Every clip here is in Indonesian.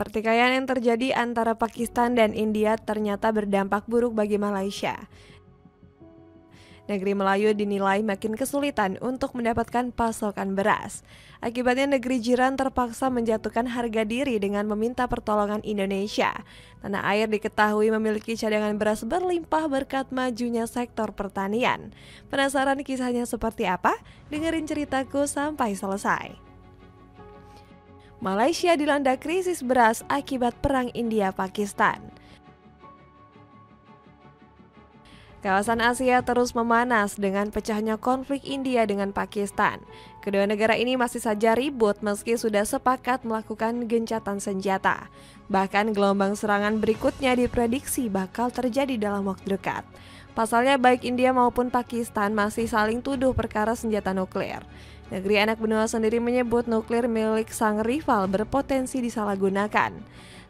Pertikaian yang terjadi antara Pakistan dan India ternyata berdampak buruk bagi Malaysia. Negeri Melayu dinilai makin kesulitan untuk mendapatkan pasokan beras. Akibatnya negeri jiran terpaksa menjatuhkan harga diri dengan meminta pertolongan Indonesia. Tanah air diketahui memiliki cadangan beras berlimpah berkat majunya sektor pertanian. Penasaran kisahnya seperti apa? Dengerin ceritaku sampai selesai. Malaysia dilanda krisis beras akibat perang India-Pakistan. Kawasan Asia terus memanas dengan pecahnya konflik India dengan Pakistan. Kedua negara ini masih saja ribut meski sudah sepakat melakukan gencatan senjata. Bahkan gelombang serangan berikutnya diprediksi bakal terjadi dalam waktu dekat. Pasalnya baik India maupun Pakistan masih saling tuduh perkara senjata nuklir. Negeri anak benua sendiri menyebut nuklir milik sang rival berpotensi disalahgunakan.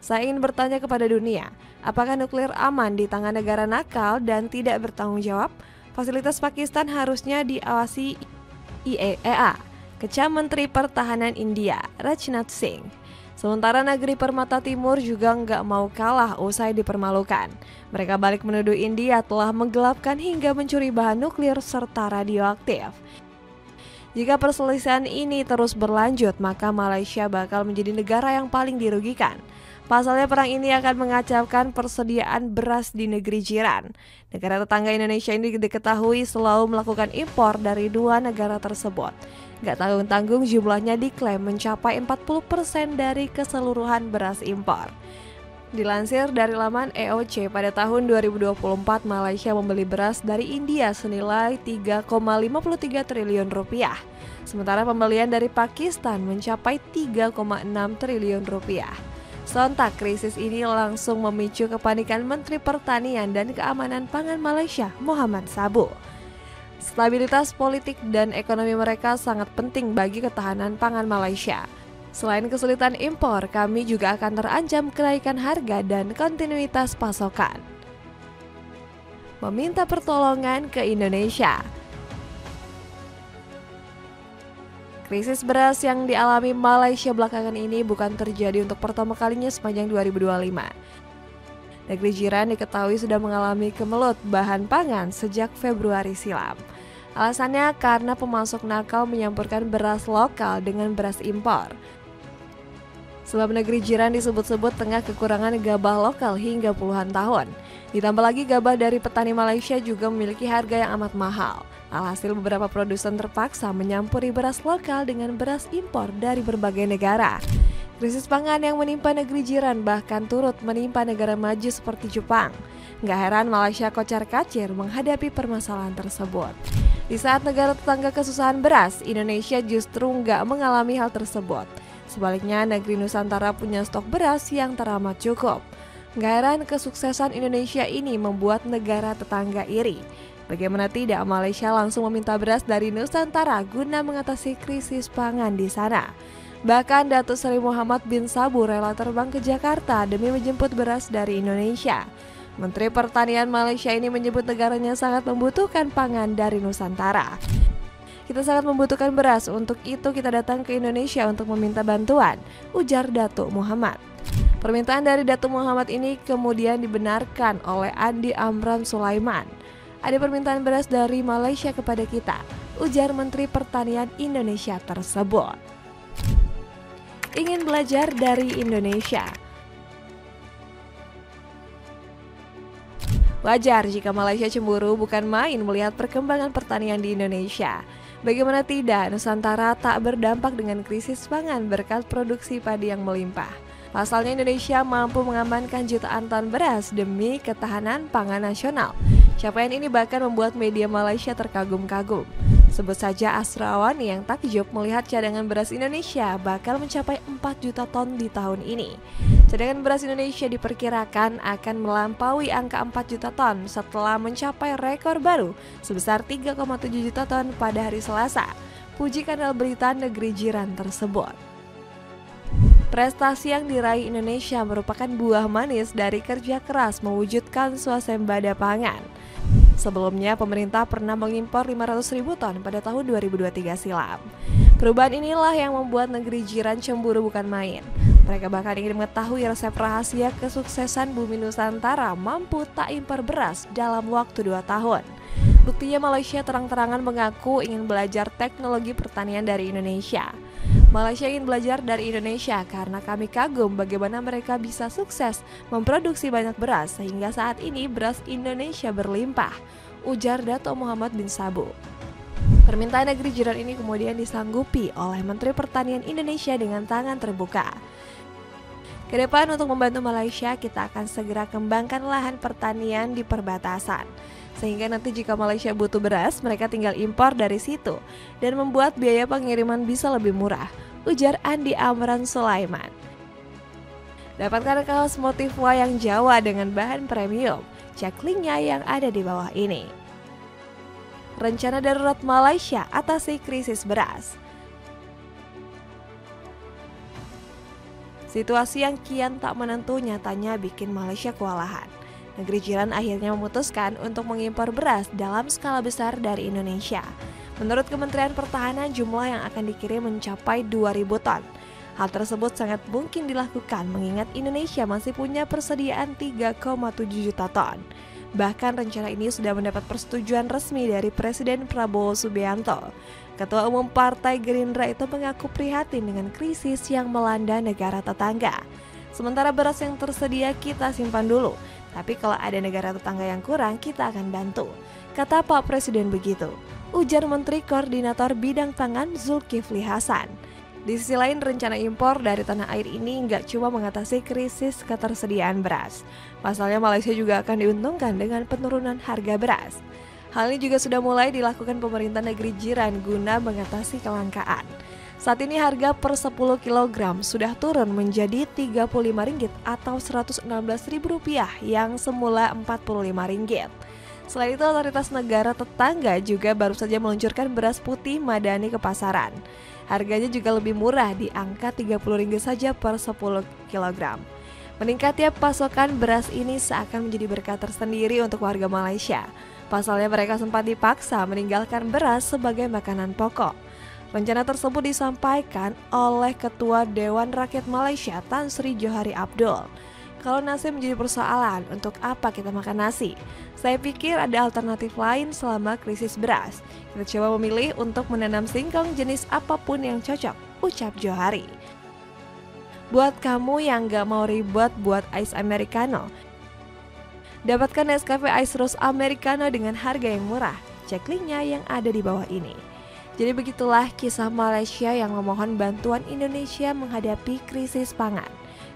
Saya ingin bertanya kepada dunia, apakah nuklir aman di tangan negara nakal dan tidak bertanggung jawab? Fasilitas Pakistan harusnya diawasi IAEA, kecam Menteri Pertahanan India, Rajnath Singh. Sementara negeri Permata Timur juga nggak mau kalah usai dipermalukan. Mereka balik menuduh India telah menggelapkan hingga mencuri bahan nuklir serta radioaktif. Jika perselisihan ini terus berlanjut, maka Malaysia bakal menjadi negara yang paling dirugikan. Pasalnya perang ini akan mengacaukan persediaan beras di negeri jiran. Negara tetangga Indonesia ini diketahui selalu melakukan impor dari dua negara tersebut. Gak tanggung-tanggung jumlahnya diklaim mencapai 40% dari keseluruhan beras impor. Dilansir dari laman EOC, pada tahun 2024 Malaysia membeli beras dari India senilai 3,53 triliun rupiah. Sementara pembelian dari Pakistan mencapai 3,6 triliun rupiah. Sontak krisis ini langsung memicu kepanikan Menteri Pertanian dan Keamanan Pangan Malaysia, Muhammad Sabu. Stabilitas politik dan ekonomi mereka sangat penting bagi ketahanan pangan Malaysia. Selain kesulitan impor, kami juga akan terancam kenaikan harga dan kontinuitas pasokan. Meminta pertolongan ke Indonesia. Krisis beras yang dialami Malaysia belakangan ini bukan terjadi untuk pertama kalinya sepanjang 2025. Negeri jiran diketahui sudah mengalami kemelut bahan pangan sejak Februari silam. Alasannya karena pemasok nakal menyampurkan beras lokal dengan beras impor. Sebab negeri jiran disebut-sebut tengah kekurangan gabah lokal hingga puluhan tahun. Ditambah lagi gabah dari petani Malaysia juga memiliki harga yang amat mahal. Alhasil beberapa produsen terpaksa menyampuri beras lokal dengan beras impor dari berbagai negara. Krisis pangan yang menimpa negeri jiran bahkan turut menimpa negara maju seperti Jepang. Nggak heran Malaysia kocar-kacir menghadapi permasalahan tersebut. Di saat negara tetangga kesusahan beras, Indonesia justru nggak mengalami hal tersebut. Sebaliknya, negeri Nusantara punya stok beras yang teramat cukup. Nggak heran kesuksesan Indonesia ini membuat negara tetangga iri. Bagaimana tidak, Malaysia langsung meminta beras dari Nusantara guna mengatasi krisis pangan di sana. Bahkan Datuk Seri Muhammad bin Sabu rela terbang ke Jakarta demi menjemput beras dari Indonesia. Menteri Pertanian Malaysia ini menyebut negaranya sangat membutuhkan pangan dari Nusantara. Kita sangat membutuhkan beras, untuk itu kita datang ke Indonesia untuk meminta bantuan, ujar Datuk Muhammad. Permintaan dari Datuk Muhammad ini kemudian dibenarkan oleh Andi Amran Sulaiman. Ada permintaan beras dari Malaysia kepada kita, ujar Menteri Pertanian Indonesia tersebut. Ingin belajar dari Indonesia. Wajar jika Malaysia cemburu, bukan main melihat perkembangan pertanian di Indonesia. Bagaimana tidak, Nusantara tak berdampak dengan krisis pangan berkat produksi padi yang melimpah. Pasalnya Indonesia mampu mengamankan jutaan ton beras demi ketahanan pangan nasional. Capaian ini bahkan membuat media Malaysia terkagum-kagum. Sebut saja Asrawani yang takjub melihat cadangan beras Indonesia bakal mencapai 4 juta ton di tahun ini. Cadangan beras Indonesia diperkirakan akan melampaui angka 4 juta ton setelah mencapai rekor baru sebesar 3,7 juta ton pada hari Selasa. Puji kanal berita negeri jiran tersebut. Prestasi yang diraih Indonesia merupakan buah manis dari kerja keras mewujudkan swasembada pangan. Sebelumnya, pemerintah pernah mengimpor 500.000 ton pada tahun 2023 silam. Perubahan inilah yang membuat negeri jiran cemburu bukan main. Mereka bahkan ingin mengetahui resep rahasia kesuksesan Bumi Nusantara mampu tak impor beras dalam waktu 2 tahun. Buktinya Malaysia terang-terangan mengaku ingin belajar teknologi pertanian dari Indonesia. Malaysia ingin belajar dari Indonesia karena kami kagum bagaimana mereka bisa sukses memproduksi banyak beras sehingga saat ini beras Indonesia berlimpah, ujar Dato' Muhammad bin Sabu. Permintaan negeri jiran ini kemudian disanggupi oleh Menteri Pertanian Indonesia dengan tangan terbuka. Kedepan untuk membantu Malaysia, kita akan segera kembangkan lahan pertanian di perbatasan. Sehingga nanti jika Malaysia butuh beras, mereka tinggal impor dari situ dan membuat biaya pengiriman bisa lebih murah, ujar Andi Amran Sulaiman. Dapatkan kaos motif wayang Jawa dengan bahan premium. Cek linknya yang ada di bawah ini. Rencana darurat Malaysia atasi krisis beras. Situasi yang kian tak menentu nyatanya bikin Malaysia kewalahan. Negeri jiran akhirnya memutuskan untuk mengimpor beras dalam skala besar dari Indonesia. Menurut Kementerian Pertahanan, jumlah yang akan dikirim mencapai 2.000 ton. Hal tersebut sangat mungkin dilakukan mengingat Indonesia masih punya persediaan 3,7 juta ton. Bahkan rencana ini sudah mendapat persetujuan resmi dari Presiden Prabowo Subianto. Ketua Umum Partai Gerindra itu mengaku prihatin dengan krisis yang melanda negara tetangga. Sementara beras yang tersedia kita simpan dulu, tapi kalau ada negara tetangga yang kurang kita akan bantu, kata Pak Presiden begitu, ujar Menteri Koordinator Bidang Pangan Zulkifli Hasan. Di sisi lain, rencana impor dari tanah air ini nggak cuma mengatasi krisis ketersediaan beras. Pasalnya Malaysia juga akan diuntungkan dengan penurunan harga beras. Hal ini juga sudah mulai dilakukan pemerintah negeri jiran guna mengatasi kelangkaan. Saat ini harga per 10 kg sudah turun menjadi Rp35 atau Rp116.000 yang semula Rp45. Selain itu, otoritas negara tetangga juga baru saja meluncurkan beras putih Madani ke pasaran. Harganya juga lebih murah di angka Rp30 saja per 10 kg. Meningkatnya pasokan beras ini seakan menjadi berkah tersendiri untuk warga Malaysia. Pasalnya mereka sempat dipaksa meninggalkan beras sebagai makanan pokok. Rencana tersebut disampaikan oleh Ketua Dewan Rakyat Malaysia Tan Sri Johari Abdul. Kalau nasi menjadi persoalan, untuk apa kita makan nasi? Saya pikir ada alternatif lain selama krisis beras. Kita coba memilih untuk menanam singkong jenis apapun yang cocok, ucap Johari. Buat kamu yang gak mau ribet buat ice americano, dapatkan Nescafe Ice Roast Americano dengan harga yang murah. Cek linknya yang ada di bawah ini. Jadi begitulah kisah Malaysia yang memohon bantuan Indonesia menghadapi krisis pangan.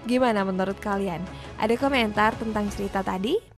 Gimana menurut kalian? Ada komentar tentang cerita tadi?